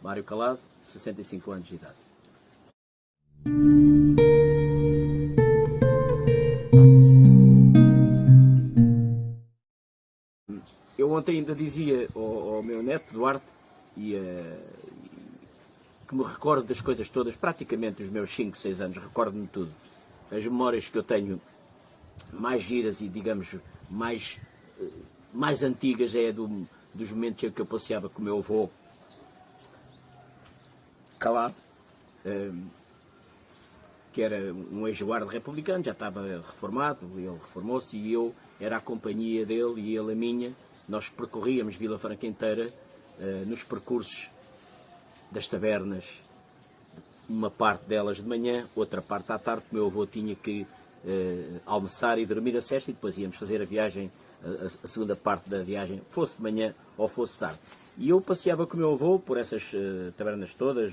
Mário Calado, 65 anos de idade. Eu ontem ainda dizia ao meu neto, Duarte, que me recordo das coisas todas, praticamente os meus 5, 6 anos, recordo-me tudo. As memórias que eu tenho mais giras e, digamos, mais antigas é dos momentos em que eu passeava com o meu avô Calado, que era um ex-guarda republicano, já estava reformado, ele reformou-se e eu era a companhia dele e ele a minha. Nós percorríamos Vila Franca inteira nos percursos das tabernas, uma parte delas de manhã, outra parte à tarde, porque o meu avô tinha que almoçar e dormir a sesta e depois íamos fazer a viagem, a segunda parte da viagem, fosse de manhã ou fosse tarde. E eu passeava com o meu avô por essas tabernas todas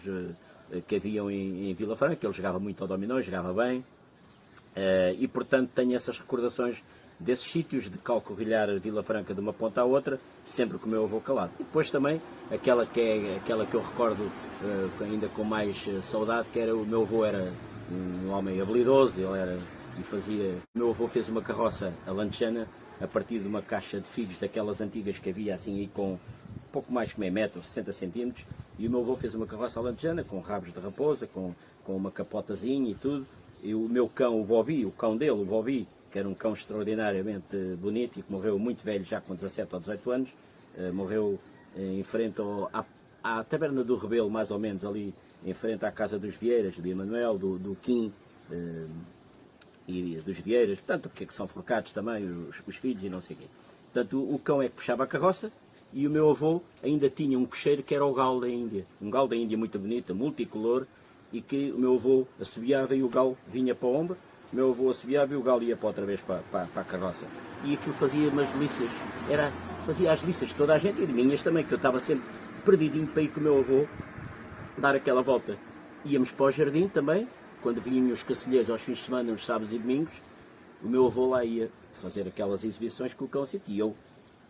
que haviam em Vila Franca, ele jogava muito ao dominó, jogava bem, e portanto tenho essas recordações desses sítios de calcorrilhar Vila Franca de uma ponta à outra, sempre com o meu avô Calado. E depois também aquela que eu recordo ainda com mais saudade, que era o meu avô era um homem habilidoso, ele era e fazia. O meu avô fez uma carroça alentejana a partir de uma caixa de figos daquelas antigas que havia assim aí com pouco mais que meio metro, 60 centímetros, e o meu avô fez uma carroça alentejana com rabos de raposa, com uma capotazinha e tudo. E o meu cão, o Bobby, o cão dele, o Bobby, que era um cão extraordinariamente bonito e que morreu muito velho, já com 17 ou 18 anos, morreu em frente à Taberna do Rebelo, mais ou menos ali em frente à Casa dos Vieiras, do Emanuel, do Kim e dos Vieiras, portanto, porque são forcados também, os filhos e não sei o quê. Portanto, o cão é que puxava a carroça e o meu avô ainda tinha um cocheiro que era o galo da Índia, um galo da Índia muito bonito, multicolor, e que o meu avô assobiava e o galo vinha para o ombro, o meu avô assobiava e o galo ia para outra vez para a carroça. E aquilo fazia umas liças, fazia as liças de toda a gente e de minhas também, que eu estava sempre perdidinho para ir com o meu avô dar aquela volta. Íamos para o jardim também, quando vinham os cacilheiros aos fins de semana, nos sábados e domingos, o meu avô lá ia fazer aquelas exibições com o cão e eu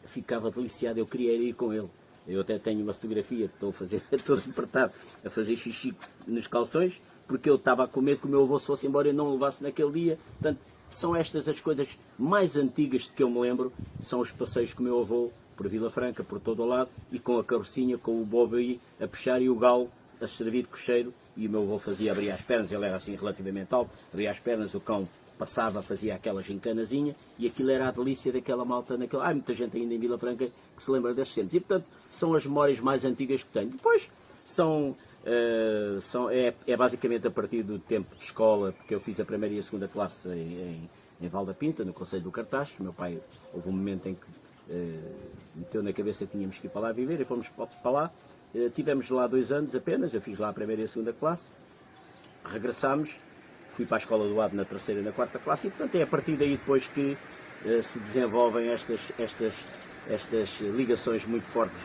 ficava deliciado, eu queria ir com ele. Eu até tenho uma fotografia que estou a fazer, todo apertado, a fazer xixi nos calções, porque eu estava com medo que o meu avô se fosse embora e não o levasse naquele dia. Portanto, são estas as coisas mais antigas de que eu me lembro, são os passeios com o meu avô por Vila Franca, por todo o lado, e com a carrocinha, com o bobo aí a puxar e o galo a servir de cocheiro, e o meu avô abrir as pernas, ele era assim relativamente alto, abria as pernas, o cão passava, fazia aquela gincanazinha, e aquilo era a delícia daquela malta naquela. Há muita gente ainda em Vila Franca que se lembra desses centros. E portanto são as memórias mais antigas que tenho. Depois é basicamente a partir do tempo de escola, porque eu fiz a primeira e a segunda classe em Val da Pinta, no Conselho do Cartaz. O meu pai, houve um momento em que meteu na cabeça que tínhamos que ir para lá viver e fomos para lá. Tivemos lá 2 anos apenas, eu fiz lá a primeira e a segunda classe, regressámos, fui para a escola do lado na terceira e na quarta classe e portanto é a partir daí depois que se desenvolvem estas ligações muito fortes.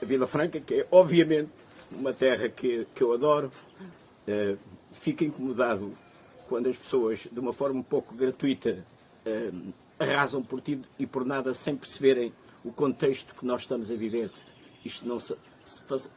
A Vila Franca, que é obviamente uma terra que eu adoro, fico incomodado quando as pessoas, de uma forma um pouco gratuita, arrasam por tudo e por nada sem perceberem o contexto que nós estamos a viver. Isto não se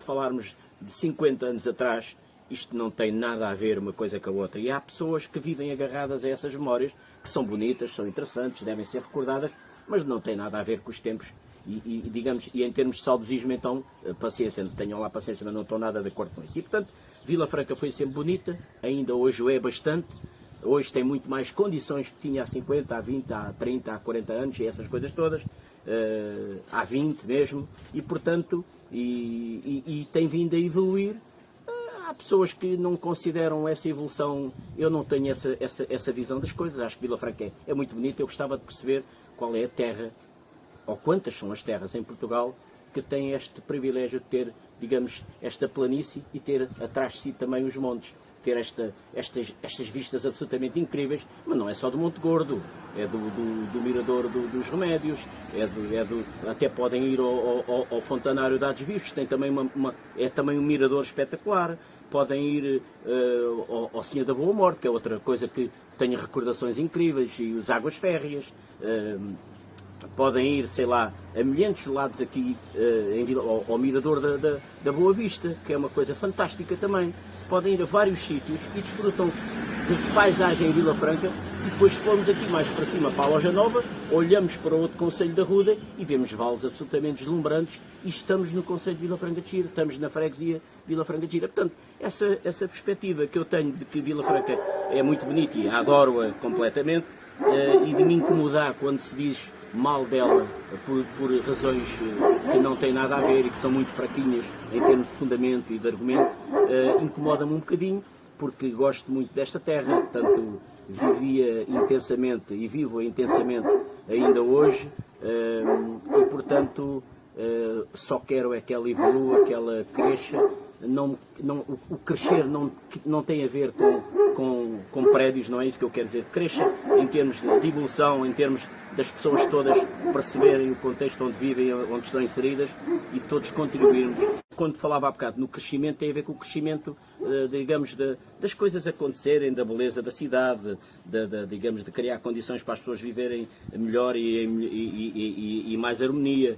falarmos de 50 anos atrás, isto não tem nada a ver uma coisa com a outra. E há pessoas que vivem agarradas a essas memórias, que são bonitas, são interessantes, devem ser recordadas, mas não tem nada a ver com os tempos. Digamos, e em termos de saudosismo, então, paciência, tenham lá paciência, mas não estou nada de acordo com isso. E, portanto, Vila Franca foi sempre bonita, ainda hoje o é bastante. Hoje tem muito mais condições que tinha há 50, há 20, há 30, há 40 anos, e essas coisas todas, há 20 mesmo, e portanto, e tem vindo a evoluir. Há pessoas que não consideram essa evolução, eu não tenho essa visão das coisas, acho que Vila Franca é muito bonita, eu gostava de perceber qual é a terra, ou quantas são as terras em Portugal, que têm este privilégio de ter, digamos, esta planície e ter atrás de si também os montes. Ter estas vistas absolutamente incríveis, mas não é só do Monte Gordo, é do Mirador dos Remédios, até podem ir ao Fontanário de Ados Vivos, tem também é também um mirador espetacular, podem ir ao Senhor da Boa Morte, que é outra coisa que tenho recordações incríveis, e as Águas Férreas, podem ir, sei lá, a milhares de lados aqui ao Mirador da Boa Vista, que é uma coisa fantástica também. Podem ir a vários sítios e desfrutam de paisagem em Vila Franca. E depois, se formos aqui mais para cima, para a Loja Nova, olhamos para o outro concelho da Ruda e vemos vales absolutamente deslumbrantes e estamos no concelho de Vila Franca de Xira, estamos na freguesia Vila Franca de Xira. Portanto, essa perspectiva que eu tenho de que Vila Franca é muito bonita e adoro-a completamente, e de me incomodar quando se diz mal dela por razões que não têm nada a ver e que são muito fraquinhas em termos de fundamento e de argumento, incomoda-me um bocadinho, porque gosto muito desta terra, tanto vivia intensamente e vivo intensamente ainda hoje, e portanto só quero é que ela evolua, que ela cresça. O crescer não tem a ver com prédios, não é isso que eu quero dizer. Cresça em termos de evolução, em termos das pessoas todas perceberem o contexto onde vivem, onde estão inseridas e todos contribuirmos. Quando falava há bocado no crescimento, tem a ver com o crescimento, digamos, das coisas acontecerem, da beleza da cidade, digamos, de criar condições para as pessoas viverem melhor e mais harmonia.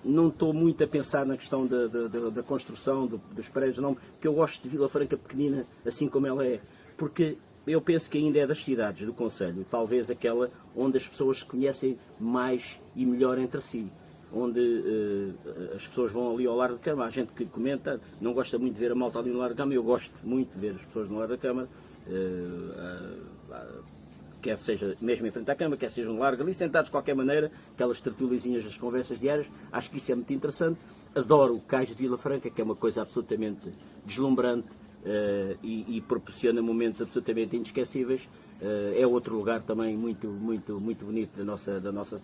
Não estou muito a pensar na questão da construção dos prédios, não, porque eu gosto de Vila Franca pequenina, assim como ela é, porque eu penso que ainda é das cidades do concelho, talvez aquela onde as pessoas se conhecem mais e melhor entre si, onde as pessoas vão ali ao Largo da Câmara. A gente que comenta não gosta muito de ver a malta ali no Largo da Câmara, eu gosto muito de ver as pessoas no Largo da Câmara, quer seja mesmo em frente à Câmara, quer seja no largo, ali sentados de qualquer maneira, aquelas tertuliazinhas das conversas diárias. Acho que isso é muito interessante. Adoro o Cais de Vila Franca, que é uma coisa absolutamente deslumbrante e proporciona momentos absolutamente inesquecíveis. É outro lugar também muito bonito da nossa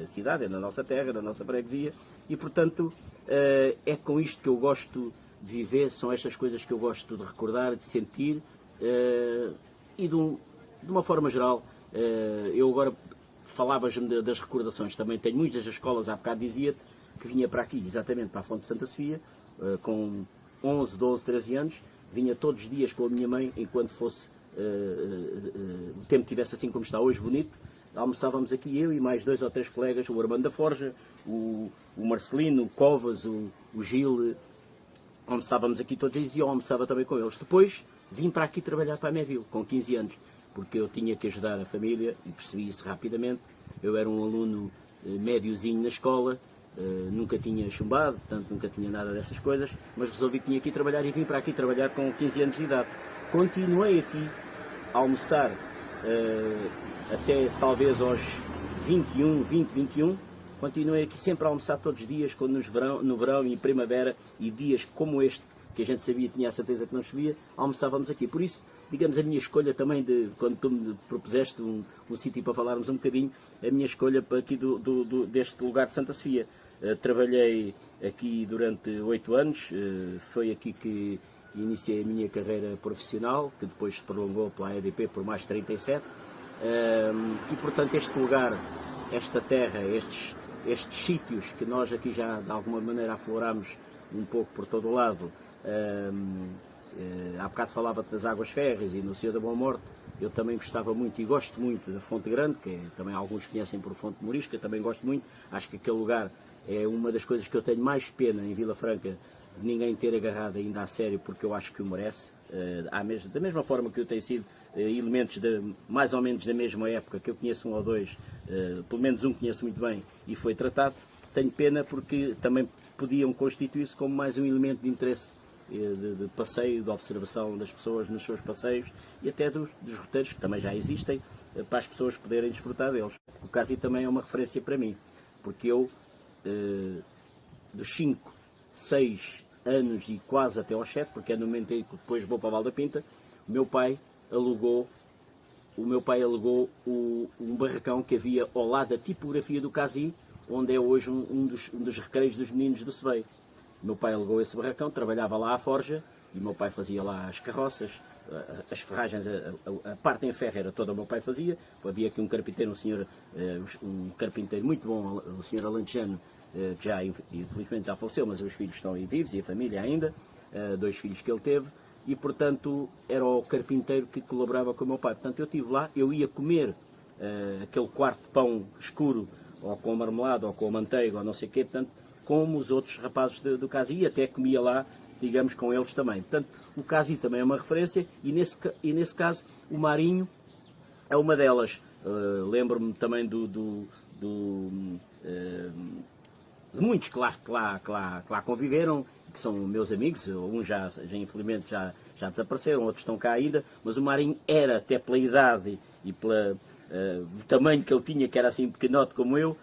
cidade, da nossa terra, da nossa freguesia, e portanto é com isto que eu gosto de viver, são estas coisas que eu gosto de recordar, de sentir, e de uma forma geral. Eu agora falavas-me das recordações, também tenho muitas das escolas, há bocado dizia-te que vinha para aqui, exatamente para a Fonte de Santa Sofia, com 11, 12, 13 anos, vinha todos os dias com a minha mãe, enquanto fosse o tempo tivesse assim como está hoje, bonito. Almoçávamos aqui eu e mais 2 ou 3 colegas, o Armando da Forja, o Marcelino, o Covas, o Gil. Almoçávamos aqui todos eles e eu almoçava também com eles. Depois vim para aqui trabalhar para a Méville, com 15 anos, porque eu tinha que ajudar a família e percebi isso rapidamente. Eu era um aluno médiozinho na escola, nunca tinha chumbado, portanto nunca tinha nada dessas coisas, mas resolvi que tinha que ir trabalhar e vim para aqui trabalhar com 15 anos de idade. Continuei aqui a almoçar até talvez aos 21, continuei aqui sempre a almoçar todos os dias, quando no verão e em primavera, e dias como este, que a gente sabia, tinha a certeza que não chovia, almoçávamos aqui. Por isso, digamos, a minha escolha também, quando tu me propuseste um sítio para falarmos um bocadinho, a minha escolha para aqui deste lugar de Santa Sofia. Trabalhei aqui durante 8 anos, foi aqui que iniciei a minha carreira profissional, que depois se prolongou pela EDP por mais 37, e portanto este lugar, esta terra, estes sítios que nós aqui já de alguma maneira afloramos um pouco por todo o lado. Há bocado falava-te das Águas Férreas e no Senhor da Boa Morte. Eu também gostava muito e gosto muito da Fonte Grande, que também alguns conhecem por Fonte Morisca, também gosto muito. Acho que aquele lugar é uma das coisas que eu tenho mais pena em Vila Franca de ninguém ter agarrado ainda a sério, porque eu acho que o merece. Da mesma forma que eu tenho sido elementos mais ou menos da mesma época, que eu conheço um ou dois, pelo menos um conheço muito bem e foi tratado. Tenho pena porque também podiam constituir-se como mais um elemento de interesse de passeio, de observação das pessoas nos seus passeios e até dos roteiros que também já existem, para as pessoas poderem desfrutar deles. O Casi também é uma referência para mim, porque eu, dos 5, 6 anos e quase até aos 7, porque é no momento em que depois vou para a Val da Pinta, o meu pai alugou um barracão que havia ao lado da tipografia do Casi, onde é hoje um dos recreios dos meninos do Sebei. O meu pai alugou esse barracão, trabalhava lá à forja, e o meu pai fazia lá as carroças, as ferragens, a parte em ferro era toda o meu pai fazia. Havia aqui um carpinteiro, um carpinteiro muito bom, o senhor Alentejano, que já infelizmente já faleceu, mas os filhos estão aí vivos e a família ainda, 2 filhos que ele teve, e portanto era o carpinteiro que colaborava com o meu pai. Portanto eu estive lá, eu ia comer aquele quarto de pão escuro ou com a marmelada, ou com a manteiga, ou não sei o quê, portanto, como os outros rapazes do Casi, e até comia lá, digamos, com eles também. Portanto, o Casi também é uma referência, e nesse caso, o Marinho é uma delas. Lembro-me também de muitos que lá conviveram, que são meus amigos, uns já infelizmente já desapareceram, outros estão cá ainda, mas o Marinho era, até pela idade e pelo tamanho que ele tinha, que era assim pequenote como eu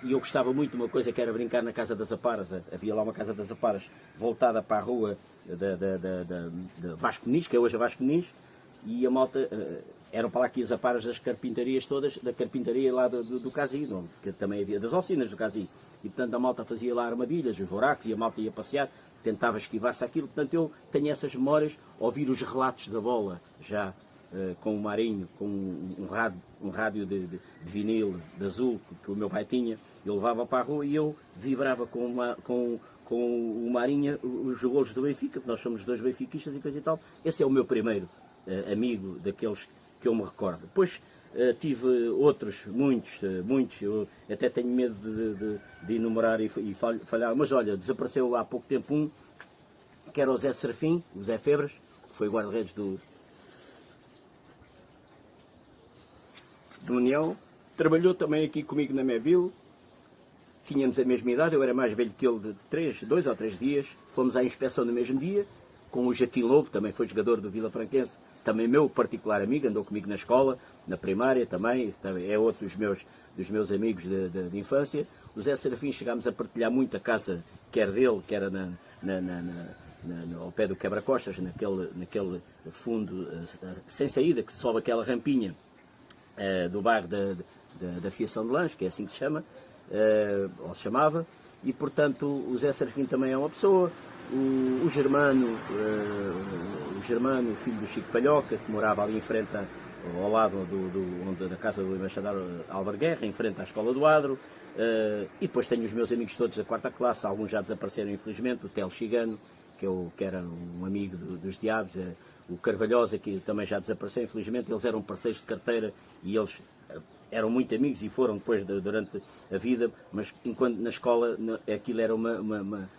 gostava muito de uma coisa que era brincar na Casa das Aparas. Havia lá uma Casa das Aparas voltada para a rua de Vasco Muniz, que é hoje a Vasco Muniz, e a malta, eram para lá aqui as aparas das carpintarias todas, da carpintaria lá do Casi, que também havia, das oficinas do Casi. E portanto a malta fazia lá armadilhas, os buracos, e a malta ia passear, tentava esquivar-se aquilo. Portanto eu tenho essas memórias, ouvir os relatos da bola, já com o Marinho, com um rádio de vinil, de azul, que o meu pai tinha. Eu levava para a rua e eu vibrava com o Marinho os golos do Benfica, porque nós somos dois benfiquistas e coisa e tal. Esse é o meu primeiro amigo daqueles que eu me recordo. Depois tive outros, muitos, eu até tenho medo de enumerar e falhar, mas olha, desapareceu há pouco tempo um, que era o Zé Serafim, o Zé Febras, que foi guarda-redes do União, trabalhou também aqui comigo na Meville, tínhamos a mesma idade, eu era mais velho que ele de 2 ou 3 dias, fomos à inspeção no mesmo dia, com o Jaquim Lobo, também foi jogador do Vila Franquense, também meu particular amigo, andou comigo na escola, na primária também é outro dos meus amigos de infância. O Zé Serafim, chegámos a partilhar muito a casa que era dele, que era ao pé do Quebra-Costas, naquele fundo sem saída, que se sobe aquela rampinha do bairro da Fiação de Lange, que é assim que se chama, ou se chamava, e portanto o Zé Serafim também é uma pessoa. O Germano, filho do Chico Palhoca, que morava ali em frente, ao lado da casa do embaixador Álvaro Guerra, em frente à Escola do Adro. E depois tenho os meus amigos todos da 4ª classe, alguns já desapareceram infelizmente, o Tel Chigano, que era um amigo dos Diabos, o Carvalhosa, que também já desapareceu infelizmente. Eles eram parceiros de carteira e eles eram muito amigos e foram depois durante a vida, mas enquanto na escola aquilo era uma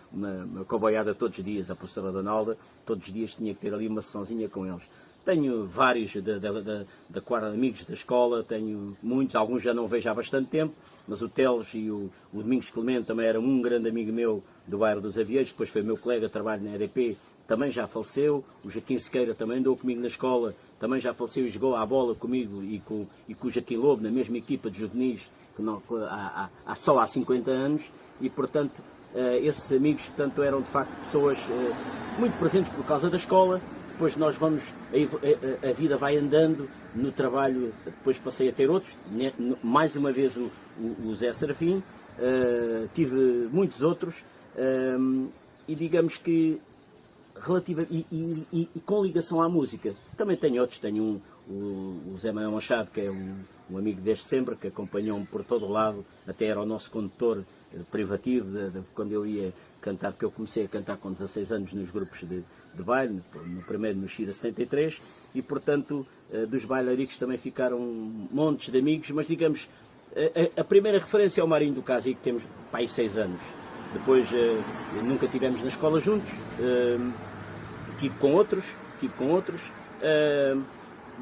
coboiada todos os dias. A professora Donalda todos os dias tinha que ter ali uma sessãozinha com eles. Tenho vários da quadra de amigos da escola, tenho muitos, alguns já não vejo há bastante tempo, mas o Teles e o Domingos Clemente também era um grande amigo meu do bairro dos Avieiros, depois foi meu colega de trabalho na EDP, também já faleceu. O Jaquim Sequeira também andou comigo na escola, também já faleceu e jogou à bola comigo e com o Jaquim Lobo, na mesma equipa de juvenis, só há 50 anos, e portanto esses amigos portanto, eram de facto pessoas muito presentes por causa da escola. Depois nós a vida vai andando no trabalho, depois passei a ter outros, mais uma vez o Zé Serafim, tive muitos outros, e digamos que relativa e com ligação à música também tenho outros. Tenho o Zé Manuel Machado, que é um amigo desde sempre, que acompanhou-me por todo o lado, até era o nosso condutor privativo quando eu ia cantar, porque eu comecei a cantar com 16 anos nos grupos de baile, no primeiro no Xira 73, e portanto dos bailaricos também ficaram montes de amigos, mas digamos a primeira referência é o Marinho do Casi, que temos aí 6 anos. Depois nunca estivemos na escola juntos, tive com outros.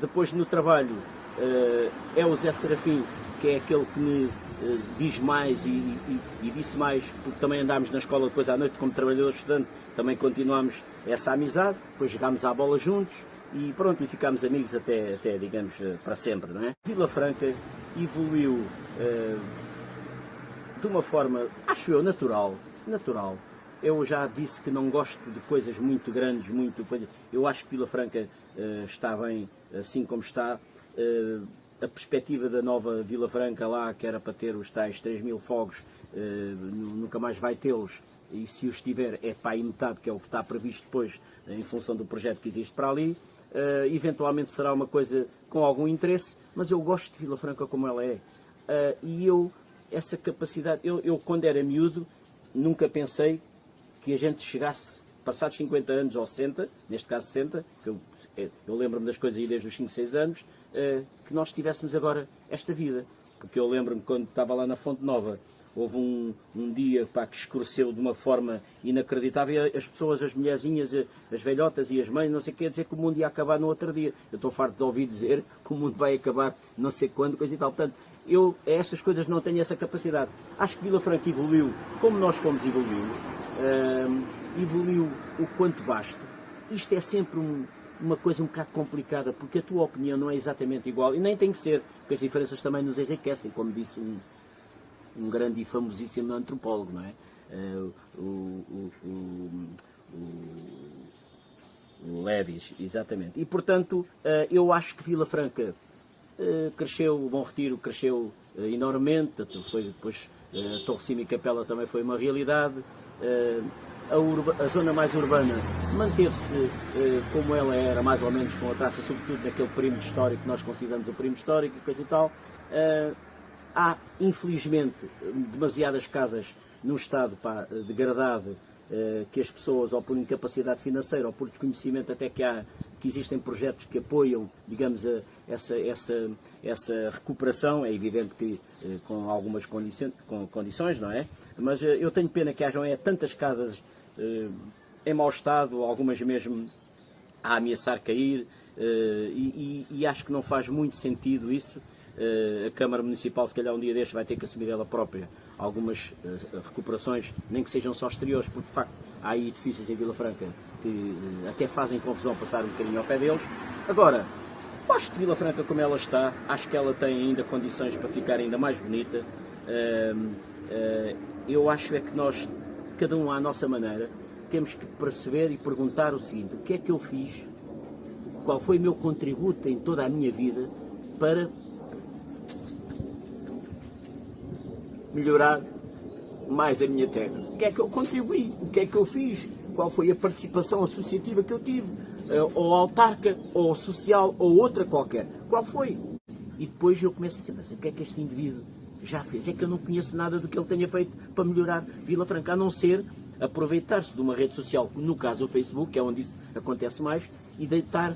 Depois no trabalho é o Zé Serafim, que é aquele que me diz mais e disse mais, porque também andámos na escola depois à noite como trabalhador estudante, também continuámos essa amizade, depois jogámos à bola juntos e pronto, e ficámos amigos até digamos, para sempre, não é? Vila Franca evoluiu de uma forma, acho eu, natural. Eu já disse que não gosto de coisas muito grandes, eu acho que Vila Franca está bem assim como está. A perspectiva da nova Vila Franca lá, que era para ter os tais 3.000 fogos, nunca mais vai tê-los, e se os tiver é para aí metade, que é o que está previsto depois, em função do projeto que existe para ali. Eventualmente será uma coisa com algum interesse, mas eu gosto de Vila Franca como ela é. E essa capacidade, eu quando era miúdo, nunca pensei que a gente chegasse, passados 50 anos ou 60, neste caso 60, que eu lembro-me das coisas aí desde os 5, 6 anos, que nós tivéssemos agora esta vida. porque eu lembro-me quando estava lá na Fonte Nova, houve um dia, pá, que escureceu de uma forma inacreditável, e as pessoas, as mulherzinhas, as velhotas e as mães, não sei o que, dizer que o mundo ia acabar no outro dia. Eu estou farto de ouvir dizer que o mundo vai acabar não sei quando, coisa e tal. Portanto, eu a essas coisas não tenho essa capacidade. Acho que Vila Franca evoluiu como nós fomos evoluindo, evoluiu o quanto basta. Isto é sempre uma coisa um bocado complicada, porque a tua opinião não é exatamente igual, e nem tem que ser, porque as diferenças também nos enriquecem, como disse um grande e famosíssimo antropólogo, não é? O Lévis, exatamente. E, portanto, eu acho que Vila Franca cresceu, o Bom Retiro cresceu enormemente, foi depois a Torre Cima e Capela também foi uma realidade, a zona mais urbana manteve-se como ela era, mais ou menos com a traça, sobretudo naquele perímetro histórico que nós consideramos o perímetro histórico e coisa e tal. Há, infelizmente, demasiadas casas num estado degradado, que as pessoas, ou por incapacidade financeira, ou por desconhecimento até que existem projetos que apoiam, digamos, essa recuperação. É evidente que com algumas condições, não é? Mas eu tenho pena que hajam tantas casas em mau estado, algumas mesmo a ameaçar cair, e acho que não faz muito sentido isso. A Câmara Municipal, se calhar um dia deste, vai ter que assumir ela própria algumas recuperações, nem que sejam só exteriores, porque de facto há aí edifícios em Vila Franca que até fazem confusão passar um bocadinho ao pé deles. Agora, gosto de Vila Franca como ela está, acho que ela tem ainda condições para ficar ainda mais bonita. Eu acho é que nós, cada um à nossa maneira, temos que perceber e perguntar o seguinte: o que é que eu fiz, qual foi o meu contributo em toda a minha vida para melhorar mais a minha terra? O que é que eu contribuí? O que é que eu fiz? Qual foi a participação associativa que eu tive? Ou autarca, ou social, ou outra qualquer. Qual foi? E depois eu começo a dizer: mas o que é que este indivíduo já fez? É que eu não conheço nada do que ele tenha feito para melhorar Vila Franca, a não ser aproveitar-se de uma rede social, no caso o Facebook, que é onde isso acontece mais, e deitar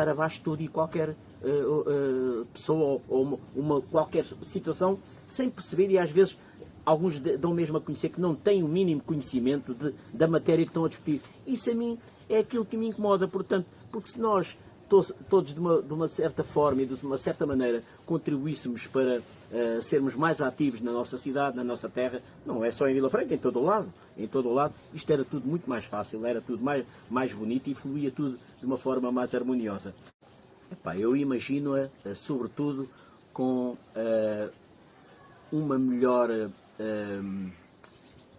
abaixo tudo e qualquer pessoa ou qualquer situação, sem perceber, e às vezes alguns dão mesmo a conhecer que não têm o mínimo conhecimento da matéria que estão a discutir. Isso a mim é aquilo que me incomoda, portanto, porque se nós todos de uma certa forma e de uma certa maneira contribuíssemos para sermos mais ativos na nossa cidade, na nossa terra, não é só em Vila Franca, em todo o lado, isto era tudo muito mais fácil, era tudo mais bonito e fluía tudo de uma forma mais harmoniosa. Epá, eu imagino-a, sobretudo, com um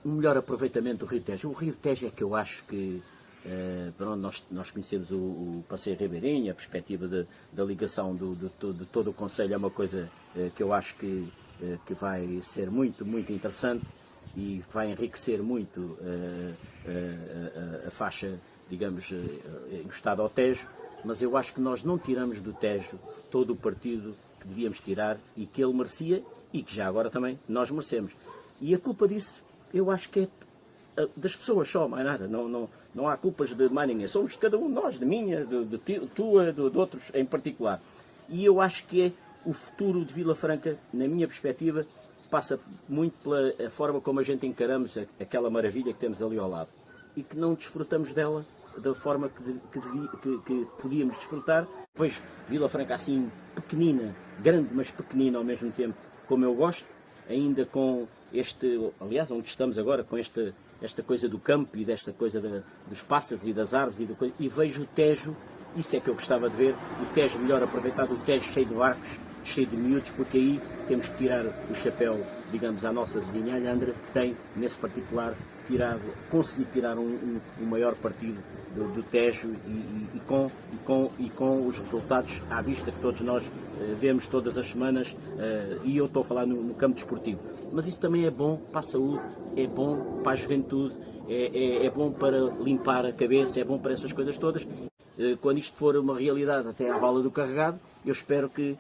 melhor aproveitamento do Rio Tejo. O Rio Tejo é que eu acho que, nós conhecemos o Passeio Ribeirinho, a perspectiva da ligação de todo o Concelho é uma coisa que eu acho que vai ser muito, muito interessante e que vai enriquecer muito a faixa, digamos, encostada ao Tejo. Mas eu acho que nós não tiramos do Tejo todo o partido que devíamos tirar e que ele merecia e que já agora também nós merecemos. E a culpa disso, eu acho que é das pessoas só, mais nada. Não há culpas de mais ninguém. Somos de cada um de nós, de minha, de tua, de outros em particular. E eu acho que é o futuro de Vila Franca, na minha perspectiva, passa muito pela forma como a gente encaramos aquela maravilha que temos ali ao lado. E que não desfrutamos dela da forma que podíamos desfrutar. Vejo Vila Franca assim pequenina, grande mas pequenina ao mesmo tempo, como eu gosto, ainda com aliás, onde estamos agora, com esta coisa do campo e desta coisa dos pássaros e das árvores e vejo o Tejo, isso é que eu gostava de ver, o Tejo melhor aproveitado, o Tejo cheio de barcos, cheio de miúdos, porque aí temos que tirar o chapéu, digamos, à nossa vizinha Alhandra, que tem, nesse particular, conseguido tirar um maior partido do Tejo e com os resultados à vista que todos nós vemos todas as semanas, e eu estou a falar no campo desportivo. Mas isso também é bom para a saúde, é bom para a juventude, é bom para limpar a cabeça, é bom para essas coisas todas. Quando isto for uma realidade até à Vala do Carregado, eu espero que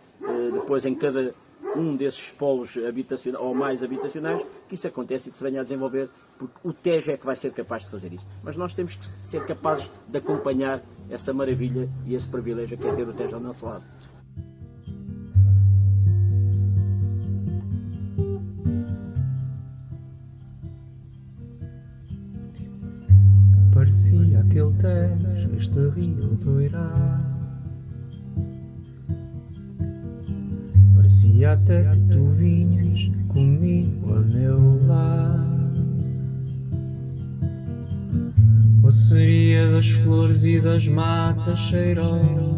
depois em cada um desses polos habitacionais ou mais habitacionais, que isso aconteça e que se venha a desenvolver, porque o Tejo é que vai ser capaz de fazer isso. Mas nós temos que ser capazes de acompanhar essa maravilha e esse privilégio que é ter o Tejo ao nosso lado. parecia aquele Tejo, este rio doirá. Parecia até que tu vinhas comigo a meu lado. Ou seria das flores e das matas cheirosas,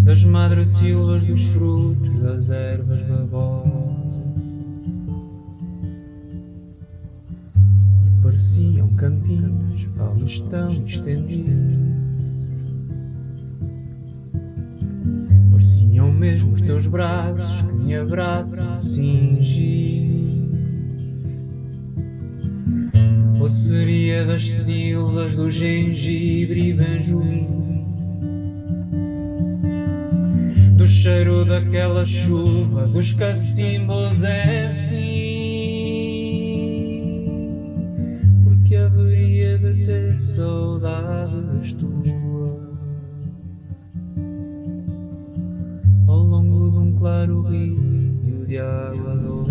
das madressilvas, dos frutos, das ervas babosas. E pareciam campinas, vales tão estendidos. Pareciam mesmo os teus braços que me abraçam cingidos. Ou seria das silvas, do gengibre e benjoim, do cheiro daquela chuva, dos cacimbos, enfim. Porque haveria de ter saudades tuas ao longo de um claro rio de água doce.